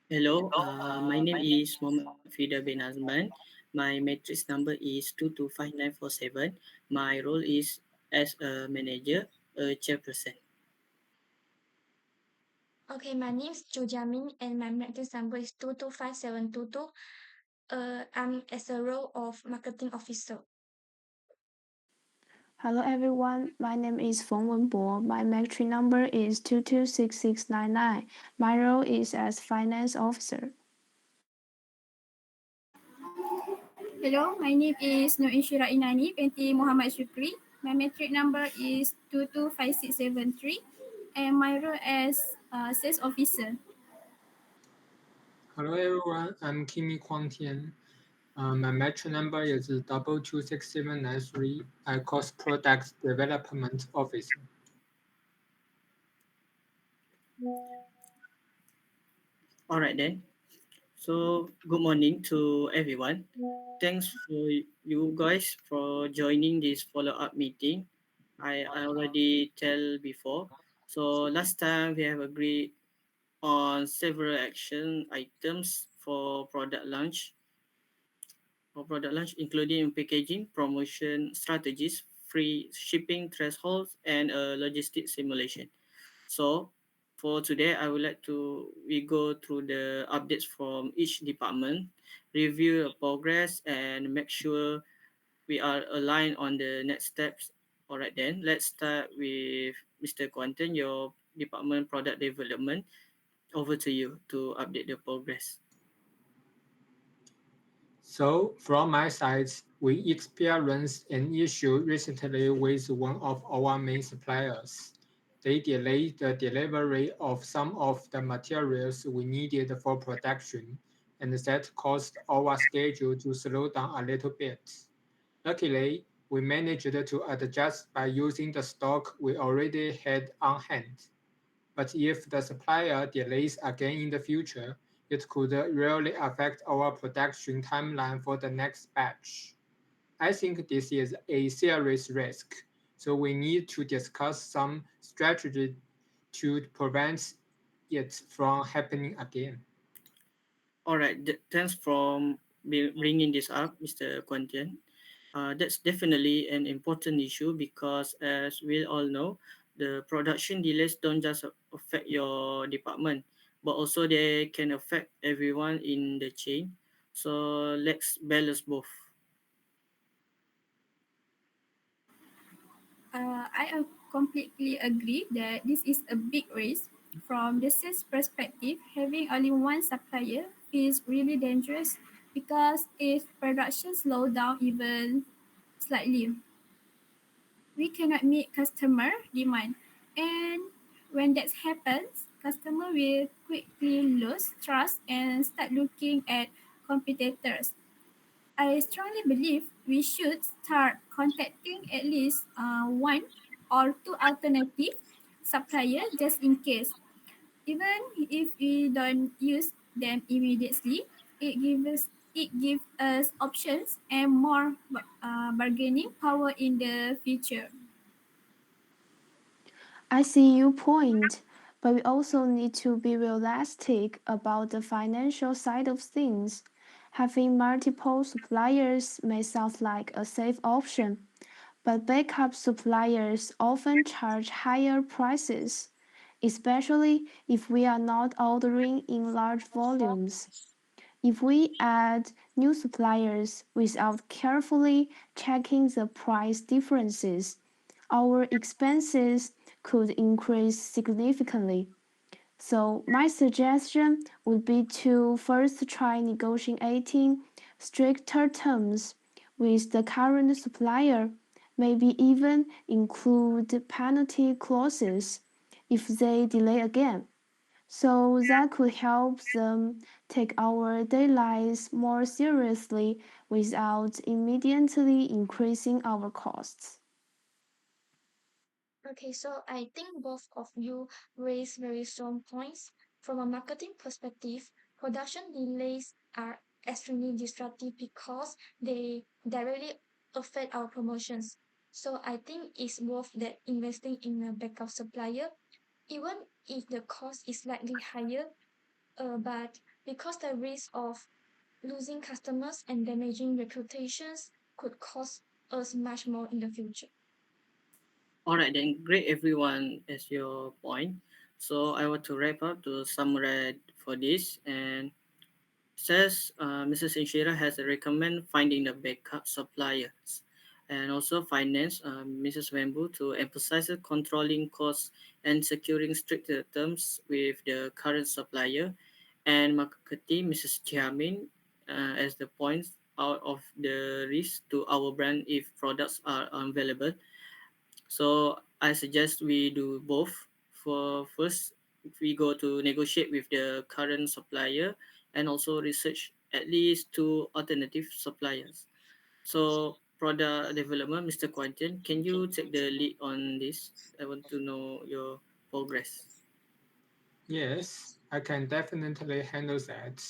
Hello, my name is Mohammed Fida bin Azman. My matrix number is 225947. My role is as a manager, a chairperson. Okay, my name is Jujamin and my matrix number is 225722. I'm as a role of marketing officer. Hello everyone, my name is Feng Wenbo. My matrix number is 226699. My role is as finance officer. Hello, my name is Nur Inshira Inani binti Muhammad Shukri. My metric number is 225673 and my role as sales officer. Hello everyone, I'm Kimi Kwang Tian. My metro number is 2266793. I cost product development officer. All right then. So, good morning to everyone. Thanks for you guys for joining this follow-up meeting. I already tell before. So last time we have agreed on several action items for product launch, including packaging, promotion strategies, free shipping thresholds, and a logistic simulation. So, for today, I would like to we go through the updates from each department, review the progress, and make sure we are aligned on the next steps. All right, then let's start with Mr. Quanten, your department product development. Over to you to update the progress. So, from my side, we experienced an issue recently with one of our main suppliers. They delayed the delivery of some of the materials we needed for production, and that caused our schedule to slow down a little bit. Luckily, we managed to adjust by using the stock we already had on hand. But if the supplier delays again in the future, it could really affect our production timeline for the next batch. I think this is a serious risk, so we need to discuss some strategy to prevent it from happening again. All right, thanks for bringing this up, Mr. Quantian. That's definitely an important issue because, as we all know, the production delays don't just affect your department, but also they can affect everyone in the chain. So let's balance both. I completely agree that this is a big risk. From the sales perspective, having only one supplier is really dangerous because if production slows down even slightly, we cannot meet customer demand. And when that happens, customer will quickly lose trust and start looking at competitors. I strongly believe we should start contacting at least one or two alternative suppliers just in case. Even if we don't use them immediately, it gives us options and more bargaining power in the future. I see your point, but we also need to be realistic about the financial side of things. Having multiple suppliers may sound like a safe option, but backup suppliers often charge higher prices, especially if we are not ordering in large volumes. If we add new suppliers without carefully checking the price differences, our expenses could increase significantly. So, my suggestion would be to first try negotiating stricter terms with the current supplier, maybe even include penalty clauses if they delay again. So that could help them take our deadlines more seriously without immediately increasing our costs. Okay, so I think both of you raise very strong points. From a marketing perspective, production delays are extremely disruptive because they directly affect our promotions. So I think it's worth that investing in a backup supplier, even if the cost is slightly higher. But because the risk of losing customers and damaging reputations could cost us much more in the future. All right, then, great everyone as your point. So I want to wrap up to summarize for this and says Mrs. Inshira has recommend finding the backup suppliers and also finance Mrs. Wembu to emphasize the controlling costs and securing stricter terms with the current supplier and marketing Mrs. Chiamin as the points out of the risk to our brand if products are unavailable. So I suggest we do both. For first, we go to negotiate with the current supplier and also research at least two alternative suppliers. So product development, Mr. Quantin, can you take the lead on this? I want to know your progress. Yes, I can definitely handle that.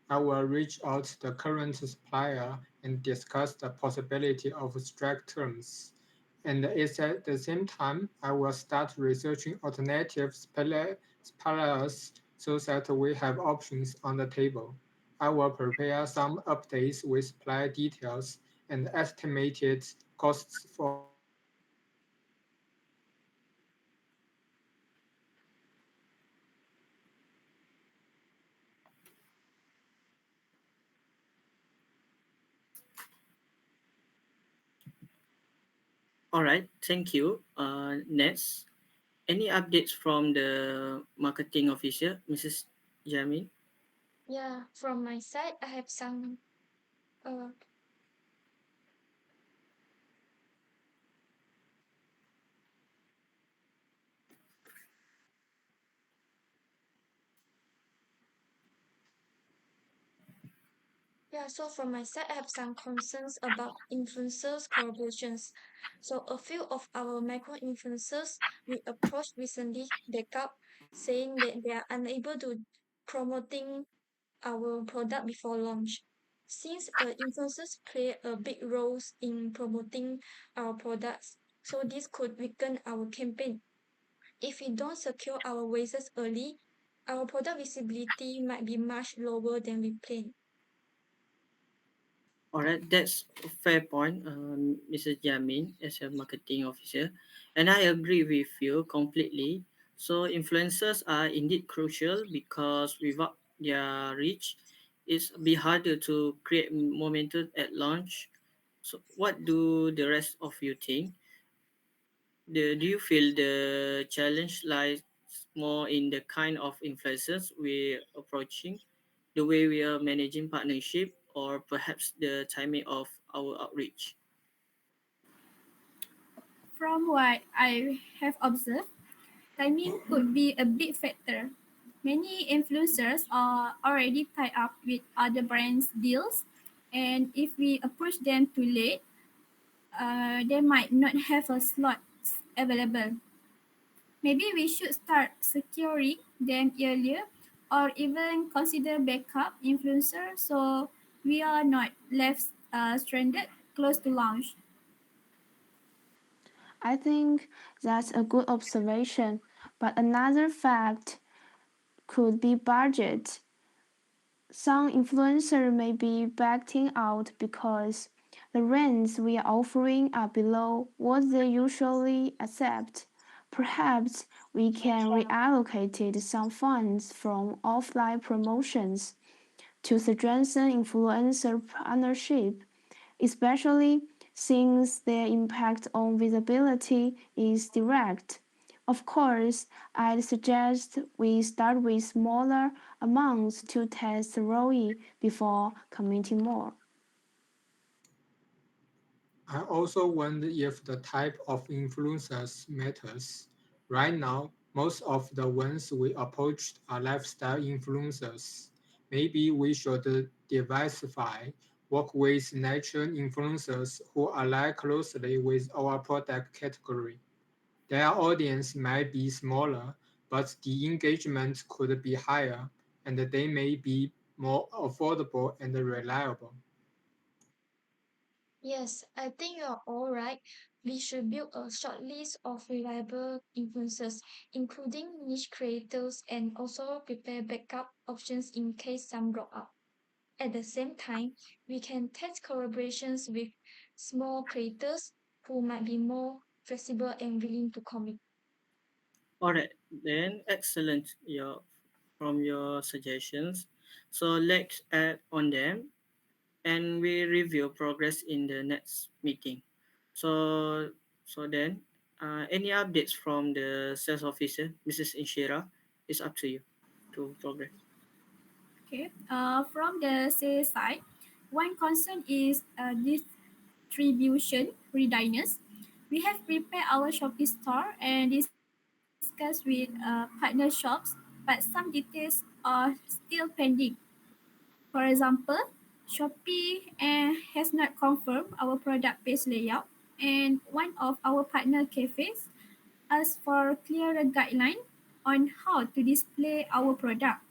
I will reach out to the current supplier and discuss the possibility of strict terms. And it's at the same time, I will start researching alternative suppliers so that we have options on the table. I will prepare some updates with supply details and estimated costs for each supplier. And once we have a clear picture, we can decide which supplier to choose. All right, thank you. Next, any updates from the marketing officer, Mrs. Jamin? Yeah, from my side, I have some uh, Yeah, so from my side, I have some concerns about influencers collaborations. So a few of our micro influencers we approached recently back up saying that they are unable to promoting our product before launch. Since influencers play a big role in promoting our products, so this could weaken our campaign. If we don't secure our raises early, our product visibility might be much lower than we planned. All right, that's a fair point, Mrs. Jamin, as a marketing officer, and I agree with you completely. So influencers are indeed crucial because without their reach, it's be harder to create momentum at launch. So, what do the rest of you think? Do you feel the challenge lies more in the kind of influencers we're approaching, the way we are managing partnership, or perhaps the timing of our outreach? From what I have observed, timing could be a big factor. Many influencers are already tied up with other brands' deals, and if we approach them too late, they might not have a slot available. Maybe we should start securing them earlier or even consider backup influencers so we are not left stranded close to launch. I think that's a good observation, but another fact could be budget. Some influencers may be backing out because the rents we are offering are below what they usually accept. Perhaps we can reallocate some funds from offline promotions to strengthen influencer partnership, especially since their impact on visibility is direct. Of course, I'd suggest we start with smaller amounts to test ROI before committing more. I also wonder if the type of influencers matters. Right now, most of the ones we approached are lifestyle influencers. Maybe we should diversify, work with nature influencers who align closely with our product category. Their audience might be smaller, but the engagement could be higher, and they may be more affordable and reliable. Yes, I think you're all right. We should build a short list of reliable influencers, including niche creators, and also prepare backup options in case some drop out. At the same time, we can test collaborations with small creators who might be more flexible and willing to commit. All right, then excellent. From your suggestions. So let's add on them and we review progress in the next meeting. So any updates from the sales officer, Mrs. Inshira, is up to you to progress. Okay. From the sales side, one concern is distribution readiness. We have prepared our Shopee store and discussed with partner shops, but some details are still pending. For example, Shopee has not confirmed our product page layout, and one of our partner cafes asked for clearer guideline on how to display our product.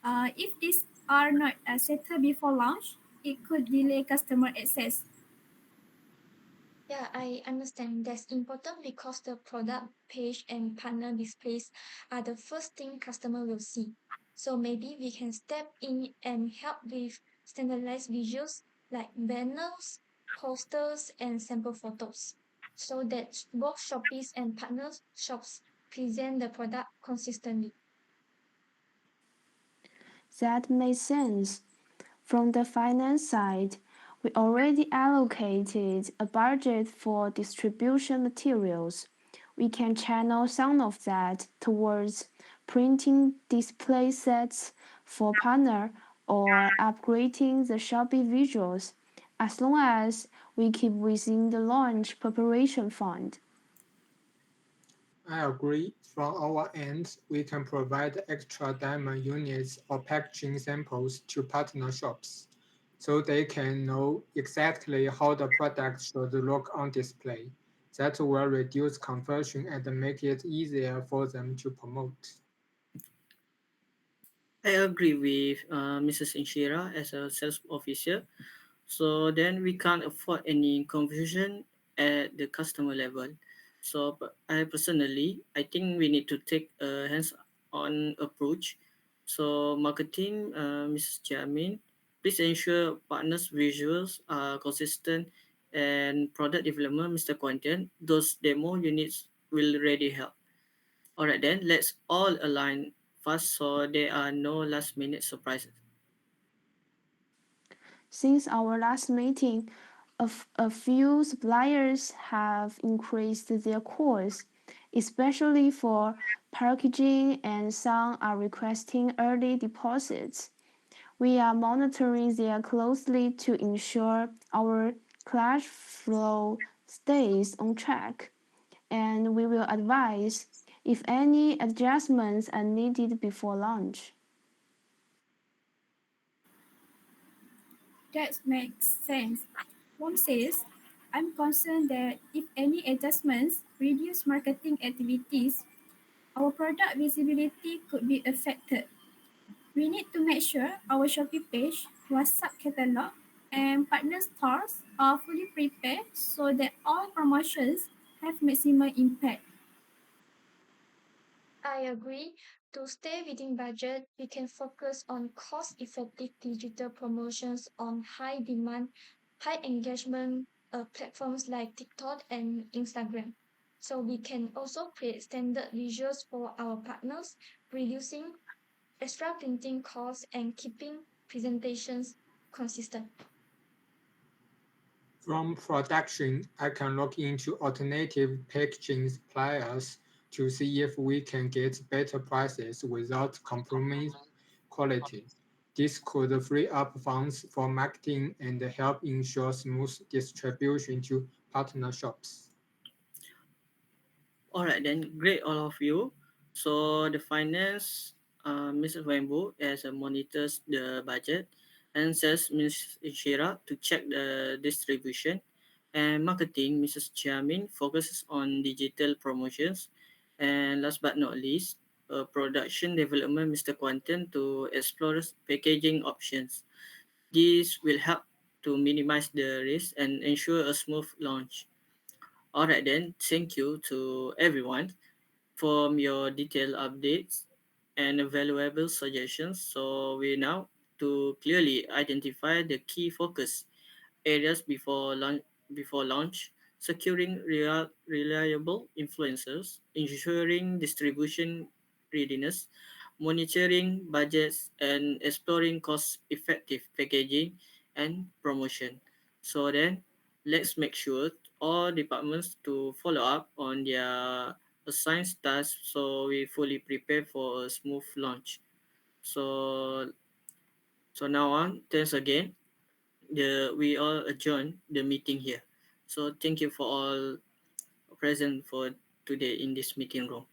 If these are not settled before launch, it could delay customer access. Yeah, I understand that's important because the product page and partner displays are the first thing customer will see. So maybe we can step in and help with standardized visuals like banners, posters, and sample photos so that both Shopees and partners shops present the product consistently. That makes sense. From the finance side, we already allocated a budget for distribution materials. We can channel some of that towards printing display sets for partner or upgrading the Shopee visuals, as long as we keep within the launch preparation fund. I agree. From our end, we can provide extra diamond units or packaging samples to partner shops so they can know exactly how the product should look on display. That will reduce conversion and make it easier for them to promote. I agree with Mrs. Inshira as a sales officer. So then we can't afford any confusion at the customer level. So I personally, I think we need to take a hands-on approach. So marketing, Mrs. Jamin, please ensure partners' visuals are consistent and product development, Mr. Quentin, those demo units will really help. All right, then let's all align fast so there are no last-minute surprises. Since our last meeting, a few suppliers have increased their costs, especially for packaging, and some are requesting early deposits. We are monitoring them closely to ensure our cash flow stays on track, and we will advise if any adjustments are needed before launch. That makes sense. One says, I'm concerned that if any adjustments reduce marketing activities, our product visibility could be affected. We need to make sure our Shopee page, WhatsApp catalog, and partner stores are fully prepared so that all promotions have maximum impact. I agree. To stay within budget, we can focus on cost-effective digital promotions on high-demand, high-engagement platforms like TikTok and Instagram. So we can also create standard visuals for our partners, reducing extra printing costs and keeping presentations consistent. From production, I can look into alternative packaging suppliers to see if we can get better prices without compromising quality. This could free up funds for marketing and help ensure smooth distribution to partner shops. All right, then great, all of you. So the finance, Mrs. Wembu, as monitors the budget, and says Ms. Ishira to check the distribution, and marketing, Mrs. Chiamin focuses on digital promotions, and last but not least, production development, Mr. Quanten to explore packaging options. This will help to minimize the risk and ensure a smooth launch. Alright then, thank you to everyone from your detailed updates and valuable suggestions. So we now to clearly identify the key focus areas before launch, securing reliable influencers, ensuring distribution readiness, monitoring budgets, and exploring cost-effective packaging and promotion. So then, let's make sure all departments to follow up on their assigned tasks so we fully prepare for a smooth launch. So so now on, thanks again we all adjourn the meeting here. So thank you for all present for today in this meeting room.